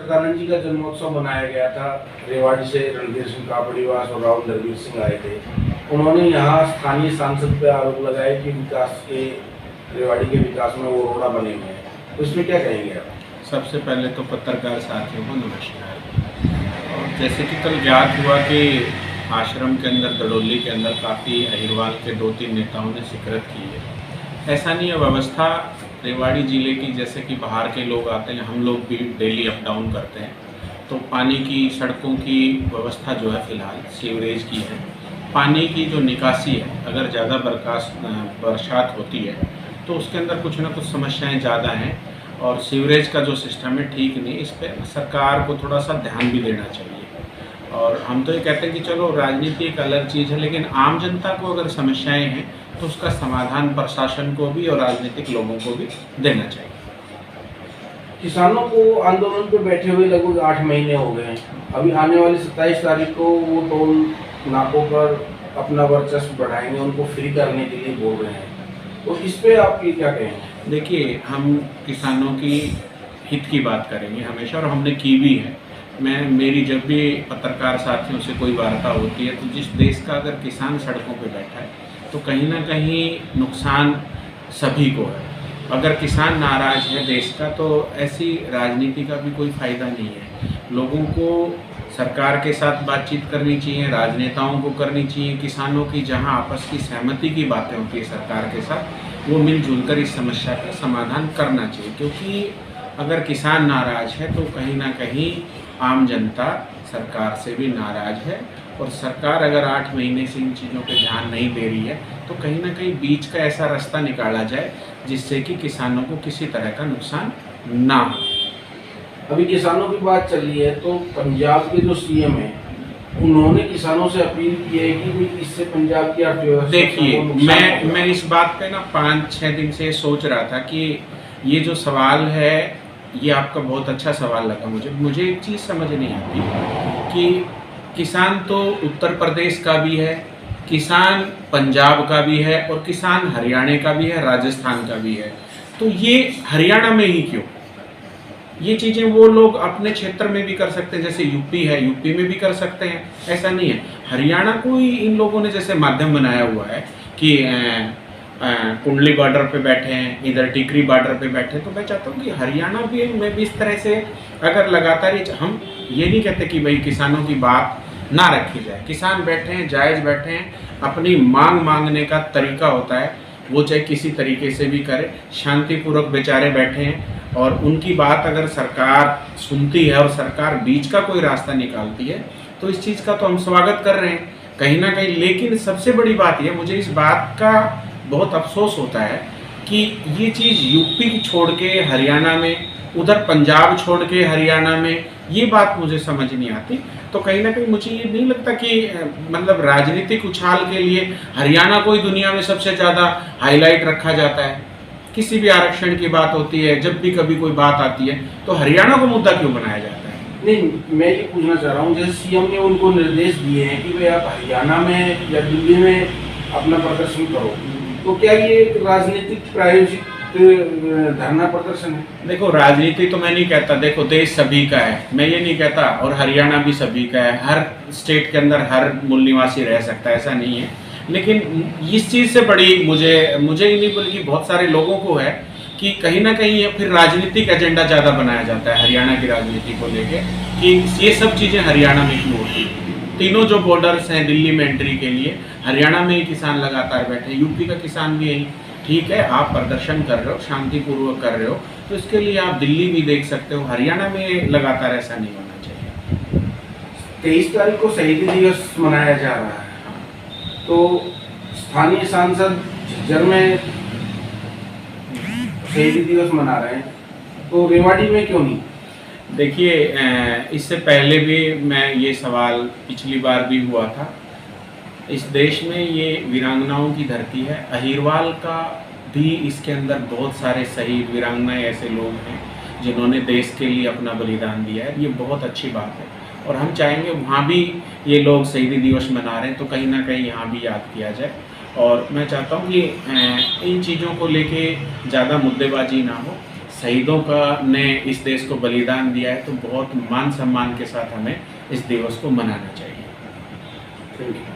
सच्चिदानंद जी का जन्मोत्सव मनाया गया था। रेवाड़ी से रणधीर सिंह कापड़ीवास और राहुल द्रविड़ सिंह आए थे। उन्होंने यहाँ स्थानीय सांसद पे आरोप लगाया कि विकास के रेवाड़ी के विकास में वो रोड़ा बने हुए हैं, तो इसमें क्या कहेंगे आप? सबसे पहले तो पत्रकार साथियों को नमस्कार। और जैसे कि कल ज्ञात हुआ कि आश्रम के अंदर दड़ोली के अंदर काफ़ी अहिरवाल के 2-3 नेताओं ने शिकरत की है। ऐसा नहीं है, व्यवस्था रेवाड़ी ज़िले की, जैसे कि बाहर के लोग आते हैं, हम लोग भी डेली अप डाउन करते हैं, तो पानी की, सड़कों की व्यवस्था जो है फ़िलहाल सीवरेज की है। पानी की जो निकासी है, अगर ज़्यादा बरसात होती है तो उसके अंदर कुछ ना कुछ समस्याएं ज़्यादा हैं, और सीवरेज का जो सिस्टम है ठीक नहीं, इस पर सरकार को थोड़ा सा ध्यान भी देना चाहिए। और हम तो ये कहते हैं कि चलो राजनीति एक अलग चीज़ है, लेकिन आम जनता को अगर समस्याएं हैं तो उसका समाधान प्रशासन को भी और राजनीतिक लोगों को भी देना चाहिए। किसानों को आंदोलन पे बैठे हुए लगभग 8 महीने हो गए हैं। अभी आने वाली 27 तारीख को वो टोल नाकों पर अपना वर्चस्व बढ़ाएंगे, उनको फ्री करने के लिए बोल रहे हैं, तो इस पे आपकी क्या कहेंगे? देखिए, हम किसानों की हित की बात करेंगे हमेशा, और हमने की भी है। मेरी जब भी पत्रकार साथियों से कोई वार्ता होती है, तो जिस देश का अगर किसान सड़कों पे बैठा है तो कहीं ना कहीं नुकसान सभी को है। अगर किसान नाराज है देश का, तो ऐसी राजनीति का भी कोई फ़ायदा नहीं है। लोगों को सरकार के साथ बातचीत करनी चाहिए, राजनेताओं को करनी चाहिए। किसानों की जहां आपस की सहमति की बातें होती है सरकार के साथ, वो मिलजुल कर इस समस्या का समाधान करना चाहिए, क्योंकि अगर किसान नाराज है तो कहीं ना कहीं आम जनता सरकार से भी नाराज है। और सरकार अगर 8 महीने से इन चीज़ों पे ध्यान नहीं दे रही है, तो कहीं ना कहीं बीच का ऐसा रास्ता निकाला जाए जिससे कि किसानों को किसी तरह का नुकसान ना हो। अभी किसानों की बात चल रही है, तो पंजाब के जो सीएम हैं, उन्होंने किसानों से अपील की है कि भी इससे पंजाब की अर्थव्यवस्था। देखिए, मैं इस बात पे ना 5-6 दिन से सोच रहा था कि ये जो सवाल है, ये आपका बहुत अच्छा सवाल लगा मुझे एक चीज़ समझ नहीं आती कि किसान तो उत्तर प्रदेश का भी है, किसान पंजाब का भी है, और किसान हरियाणा का भी है, राजस्थान का भी है, तो ये हरियाणा में ही क्यों? ये चीज़ें वो लोग अपने क्षेत्र में भी कर सकते हैं, जैसे यूपी है, यूपी में भी कर सकते हैं, ऐसा नहीं है। हरियाणा को ही इन लोगों ने जैसे माध्यम बनाया हुआ है कि कुंडली बॉर्डर पे बैठे हैं, इधर टिकरी बॉर्डर पे बैठे हैं, तो मैं चाहता हूँ कि हरियाणा भी में भी इस तरह से अगर लगातार हम ये नहीं कहते कि भाई किसानों की बात ना रखी जाए। किसान बैठे हैं, जायज़ बैठे हैं, अपनी मांग मांगने का तरीका होता है, वो चाहे किसी तरीके से भी करे, शांतिपूर्वक बेचारे बैठे हैं, और उनकी बात अगर सरकार सुनती है और सरकार बीच का कोई रास्ता निकालती है, तो इस चीज़ का तो हम स्वागत कर रहे हैं कहीं ना कहीं। लेकिन सबसे बड़ी बात यह, मुझे इस बात का बहुत अफसोस होता है कि ये चीज़ यूपी छोड़ के हरियाणा में, उधर पंजाब छोड़ के हरियाणा में, ये बात मुझे समझ नहीं आती। तो कहीं ना कहीं मुझे ये नहीं लगता कि मतलब राजनीतिक उछाल के लिए हरियाणा को ही दुनिया में सबसे ज़्यादा हाईलाइट रखा जाता है। किसी भी आरक्षण की बात होती है, जब भी कभी कोई बात आती है, तो हरियाणा को मुद्दा क्यों बनाया जाता है? नहीं, मैं ये पूछना चाह रहा हूँ, जैसे सीएम ने उनको निर्देश दिए हैं कि भाई आप हरियाणा में या दिल्ली में अपना प्रदर्शन करो, तो क्या ये राजनीतिक प्रायोजित धरना प्रदर्शन है? देखो, राजनीति तो मैं नहीं कहता, देखो देश सभी का है, मैं ये नहीं कहता, और हरियाणा भी सभी का है, हर स्टेट के अंदर हर मूल निवासी रह सकता है, ऐसा नहीं है। लेकिन इस चीज़ से बड़ी मुझे ही नहीं बल्कि बहुत सारे लोगों को है कि कहीं ना कहीं फिर राजनीतिक एजेंडा ज़्यादा बनाया जाता है हरियाणा की राजनीति को लेके, कि ये सब चीज़ें हरियाणा में क्यों होती हैं। तीनों जो बॉर्डर्स हैं दिल्ली में एंट्री के लिए, हरियाणा में ही किसान लगातार बैठे, यूपी का किसान भी यही। ठीक है, आप प्रदर्शन कर रहे हो, शांतिपूर्वक कर रहे हो, तो इसके लिए आप दिल्ली भी देख सकते हो, हरियाणा में लगातार ऐसा नहीं होना चाहिए। 23 तारीख को शहीदी दिवस मनाया जा रहा है, तो स्थानीय सांसद झज्जर में शहीदी दिवस मना रहे हैं, तो रेवाड़ी में क्यों नहीं? देखिए, इससे पहले भी मैं ये सवाल पिछली बार भी हुआ था। इस देश में ये वीरांगनाओं की धरती है, अहिरवाल का भी इसके अंदर बहुत सारे शहीद वीरांगनाएं ऐसे लोग हैं जिन्होंने देश के लिए अपना बलिदान दिया है। ये बहुत अच्छी बात है, और हम चाहेंगे वहाँ भी ये लोग शहीदी दिवस मना रहे हैं, तो कहीं ना कहीं यहाँ भी याद किया जाए। और मैं चाहता हूँ कि इन चीज़ों को लेके ज़्यादा मुद्देबाजी ना हो, शहीदों का ने इस देश को बलिदान दिया है, तो बहुत मान सम्मान के साथ हमें इस दिवस को मनाना चाहिए। Thank you.